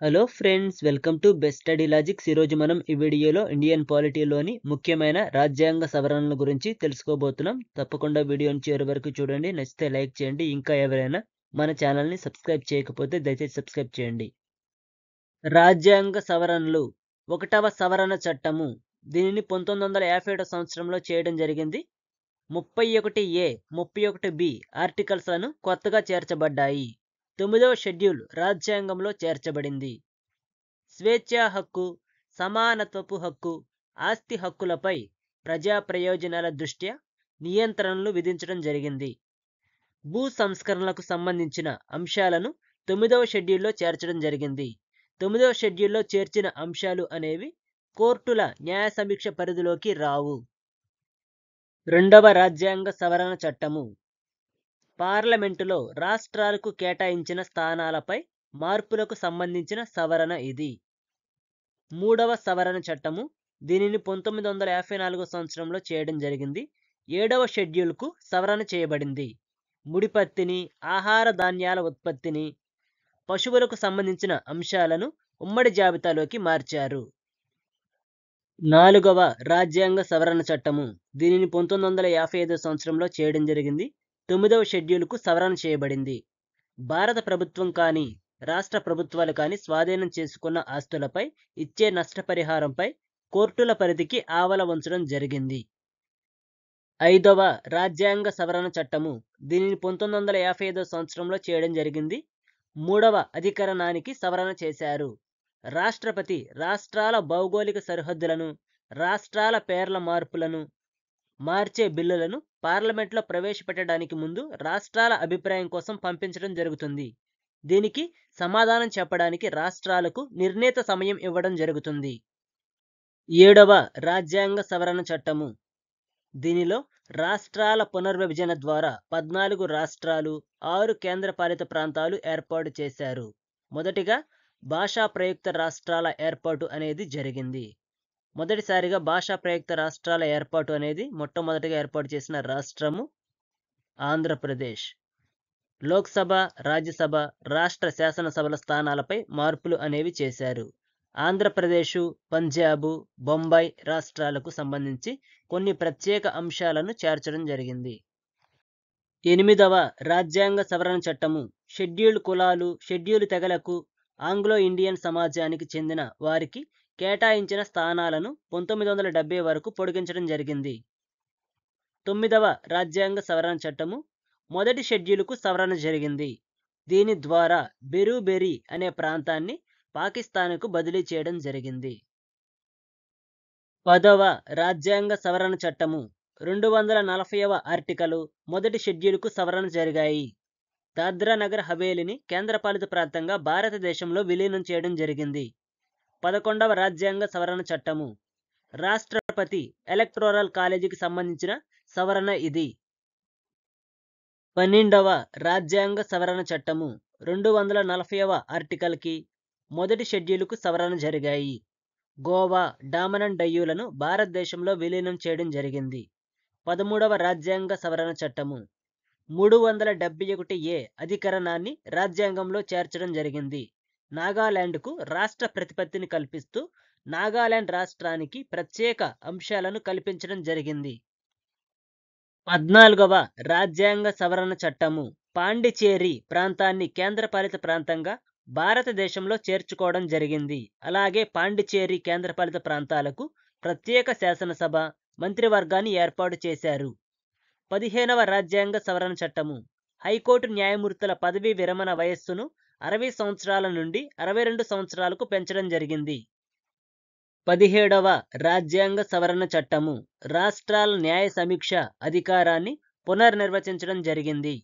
Hello friends, welcome to best study logics. ఈరోజు మనం ఈ వీడియోలో ఇండియన్ పాలిటీలోని ముఖ్యమైన రాజ్యాంగ సవరణల గురించి తెలుసుకోబోతున్నాం. తప్పకుండా వీడియోని చివరి వరకు చూడండి. నచ్చితే లైక్ చేయండి. ఇంకా ఎవరైనా మన ఛానల్ని సబ్స్క్రైబ్ చేయకపోతే దయచేసి సబ్స్క్రైబ్ చేయండి. రాజ్యాంగ సవరణలు. 1వ సవరణ చట్టము. దీనిని 1957 సంవత్సరంలో చేయడం జరిగింది. 31A, 31B ఆర్టికల్స్లను కొత్తగా చేర్చబడ్డాయి. 9వ షెడ్యూల్ రాజ్యాంగంలో చేర్చబడింది. స్వేచ్ఛా హక్కు, సమానత్వపు హక్కు, ఆస్తి హక్కులపై ప్రజా ప్రయోజనాల దృష్ట్యా నియంత్రణలు విధించడం జరిగింది. భూ సంస్కరణలకు సంబంధించిన అంశాలను 9వ షెడ్యూల్లో చేర్చడం జరిగింది. 9వ షెడ్యూల్లో చేర్చిన అంశాలు అనేవి కోర్టుల న్యాయ సమీక్ష పరిధిలోకి రావు. 2వ రాజ్యాంగ సవరణ చట్టము. పార్లమెంటులో రాష్ట్రాలకు కేటాయించిన స్థానాలపై మార్పులకు సంబంధించిన సవరణ ఇది. 3వ సవరణ చట్టము. దీనిని 1954 సంవత్సరంలో చేయడం జరిగింది. 7వ షెడ్యూల్కు సవరణ చేయబడింది. ముడిపత్తిని, ఆహార ధాన్యాల ఉత్పత్తిని, పశువులకు సంబంధించిన అంశాలను ఉమ్మడి జాబితాలోకి మార్చారు. 4వ రాజ్యాంగ సవరణ చట్టము. దీనిని 1955 సంవత్సరంలో చేయడం జరిగింది. 9వ షెడ్యూల్కు సవరణ చేయబడింది. భారత ప్రభుత్వం కానీ, రాష్ట్ర ప్రభుత్వాలు కానీ స్వాధీనం చేసుకున్న ఆస్తులపై ఇచ్చే నష్టపరిహారంపై కోర్టుల పరిధికి ఆవల ఉంచడం జరిగింది. 5వ రాజ్యాంగ సవరణ చట్టము. దీనిని 1955 సంవత్సరంలో చేయడం జరిగింది. 3వ అధికరణానికి సవరణ చేశారు. రాష్ట్రపతి రాష్ట్రాల భౌగోళిక సరిహద్దులను, రాష్ట్రాల పేర్ల మార్పులను మార్చే బిల్లులను పార్లమెంట్లో ప్రవేశపెట్టడానికి ముందు రాష్ట్రాల అభిప్రాయం కోసం పంపించడం జరుగుతుంది. దీనికి సమాధానం చెప్పడానికి రాష్ట్రాలకు నిర్ణీత సమయం ఇవ్వడం జరుగుతుంది. 7వ రాజ్యాంగ సవరణ చట్టము. దీనిలో రాష్ట్రాల పునర్విభజన ద్వారా 14 రాష్ట్రాలు, 6 కేంద్రపాలిత ప్రాంతాలు ఏర్పాటు చేశారు. మొదటిగా భాషా ప్రయుక్త రాష్ట్రాల ఏర్పాటు అనేది జరిగింది. మొదటిసారిగా భాషా ప్రయుక్త రాష్ట్రాల ఏర్పాటు అనేది మొట్టమొదటిగా ఏర్పాటు చేసిన రాష్ట్రము ఆంధ్రప్రదేశ్. లోక్సభ, రాజ్యసభ, రాష్ట్ర శాసనసభల స్థానాలపై మార్పులు అనేవి చేశారు. ఆంధ్రప్రదేశ్, పంజాబ్, బొంబాయి రాష్ట్రాలకు సంబంధించి కొన్ని ప్రత్యేక అంశాలను చేర్చడం జరిగింది. 8వ రాజ్యాంగ సవరణ చట్టము. షెడ్యూల్డ్ కులాలు, షెడ్యూల్ తెగలకు, ఆంగ్లో ఇండియన్ సమాజానికి చెందిన వారికి కేటాయించిన స్థానాలను 1970 వరకు పొడిగించడం జరిగింది. 9వ రాజ్యాంగ సవరణ చట్టము. మొదటి షెడ్యూలుకు సవరణ జరిగింది. దీని ద్వారా బెరుబెరి అనే ప్రాంతాన్ని పాకిస్తాన్కు బదిలీ చేయడం జరిగింది. 10వ రాజ్యాంగ సవరణ చట్టము. 240వ ఆర్టికలు మొదటి షెడ్యూలుకు సవరణ జరిగాయి. దాద్రా నగర్ హవేలీని కేంద్రపాలిత ప్రాంతంగా భారతదేశంలో విలీనం చేయడం జరిగింది. 11వ రాజ్యాంగ సవరణ చట్టము. రాష్ట్రపతి ఎలక్టోరల్ కాలేజీకి సంబంధించిన సవరణ ఇది. 12వ రాజ్యాంగ సవరణ చట్టము. 240వ ఆర్టికల్కి మొదటి షెడ్యూలుకు సవరణ జరిగాయి. గోవా, డామన్ అండ్ డయ్యూలను భారతదేశంలో విలీనం చేయడం జరిగింది. 13వ రాజ్యాంగ సవరణ చట్టము. 371A అధికరణాన్ని రాజ్యాంగంలో చేర్చడం జరిగింది. నాగాలాండ్కు రాష్ట్ర ప్రతిపత్తిని కల్పిస్తూ నాగాలాండ్ రాష్ట్రానికి ప్రత్యేక అంశాలను కల్పించడం జరిగింది. 14వ రాజ్యాంగ సవరణ చట్టము. పాండిచేరి ప్రాంతాన్ని కేంద్రపాలిత ప్రాంతంగా భారతదేశంలో చేర్చుకోవడం జరిగింది. అలాగే పాండిచేరి కేంద్రపాలిత ప్రాంతాలకు ప్రత్యేక శాసనసభ, మంత్రివర్గాన్ని ఏర్పాటు చేశారు. 15వ రాజ్యాంగ సవరణ చట్టము. హైకోర్టు న్యాయమూర్తుల పదవీ విరమణ వయస్సును 60 సంవత్సరాల నుండి 62 సంవత్సరాలకు పెంచడం జరిగింది. 17వ రాజ్యాంగ సవరణ చట్టము. రాష్ట్రాల న్యాయ సమీక్ష అధికారాన్ని పునర్నిర్వచించడం జరిగింది.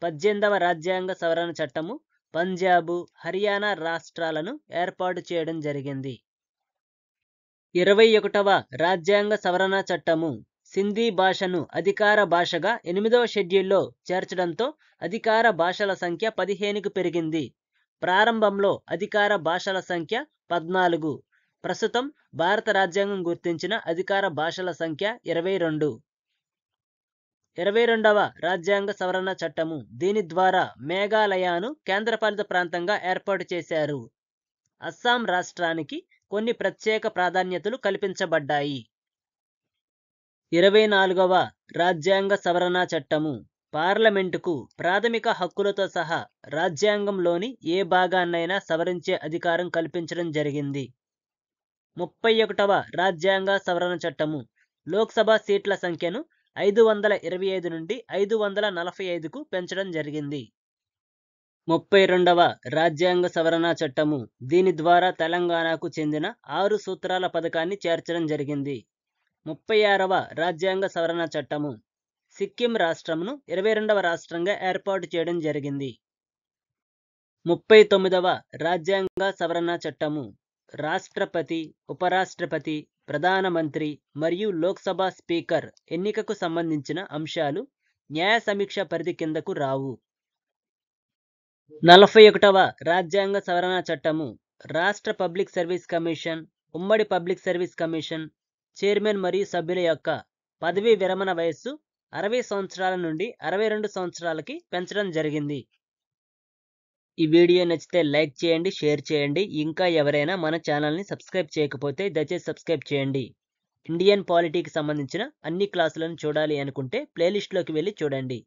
18వ రాజ్యాంగ సవరణ చట్టము. పంజాబ్, హర్యానా రాష్ట్రాలను ఏర్పాటు చేయడం జరిగింది. 21వ రాజ్యాంగ సవరణ చట్టము. సింధీ భాషను అధికార భాషగా 8వ షెడ్యూల్లో చేర్చడంతో అధికార భాషల సంఖ్య 15కి పెరిగింది. ప్రారంభంలో అధికార భాషల సంఖ్య 14. ప్రస్తుతం భారత రాజ్యాంగం గుర్తించిన అధికార భాషల సంఖ్య 22. 22వ రాజ్యాంగ సవరణ చట్టము. దీని ద్వారా మేఘాలయను కేంద్రపాలిత ప్రాంతంగా ఏర్పాటు చేశారు. అస్సాం రాష్ట్రానికి కొన్ని ప్రత్యేక ప్రాధాన్యతలు కల్పించబడ్డాయి. 24వ రాజ్యాంగ సవరణ చట్టము పార్లమెంటుకు ప్రాథమిక హక్కులతో సహా రాజ్యాంగంలోని ఏ భాగాన్నైనా సవరించే అధికారం కల్పించడం జరిగింది. 31వ రాజ్యాంగ సవరణ చట్టము లోక్సభ సీట్ల సంఖ్యను 525 నుండి 545కు పెంచడం జరిగింది. 32వ రాజ్యాంగ సవరణ చట్టము దీని ద్వారా తెలంగాణకు చెందిన 6 సూత్రాల పథకాన్ని చేర్చడం జరిగింది. 36వ రాజ్యాంగ సవరణ చట్టము సిక్కిం రాష్ట్రమును 22వ రాష్ట్రంగా ఏర్పాటు చేయడం జరిగింది. 39వ రాజ్యాంగ సవరణ చట్టము రాష్ట్రపతి, ఉపరాష్ట్రపతి, ప్రధానమంత్రి మరియు లోక్సభ స్పీకర్ ఎన్నికకు సంబంధించిన అంశాలు న్యాయ సమీక్ష పరిధి కిందకు రావు. 41వ రాజ్యాంగ సవరణ చట్టము రాష్ట్ర పబ్లిక్ సర్వీస్ కమిషన్, ఉమ్మడి పబ్లిక్ సర్వీస్ కమిషన్ చైర్మన్ మరియు సభ్యుల యొక్క పదవీ విరమణ వయస్సు 60 సంవత్సరాల నుండి 62 సంవత్సరాలకి పెంచడం జరిగింది. ఈ వీడియో నచ్చితే లైక్ చేయండి, షేర్ చేయండి. ఇంకా ఎవరైనా మన ఛానల్ని సబ్స్క్రైబ్ చేయకపోతే దయచేసి సబ్స్క్రైబ్ చేయండి. ఇండియన్ పాలిటీకి సంబంధించిన అన్ని క్లాసులను చూడాలి అనుకుంటే ప్లేలిస్ట్లోకి వెళ్ళి చూడండి.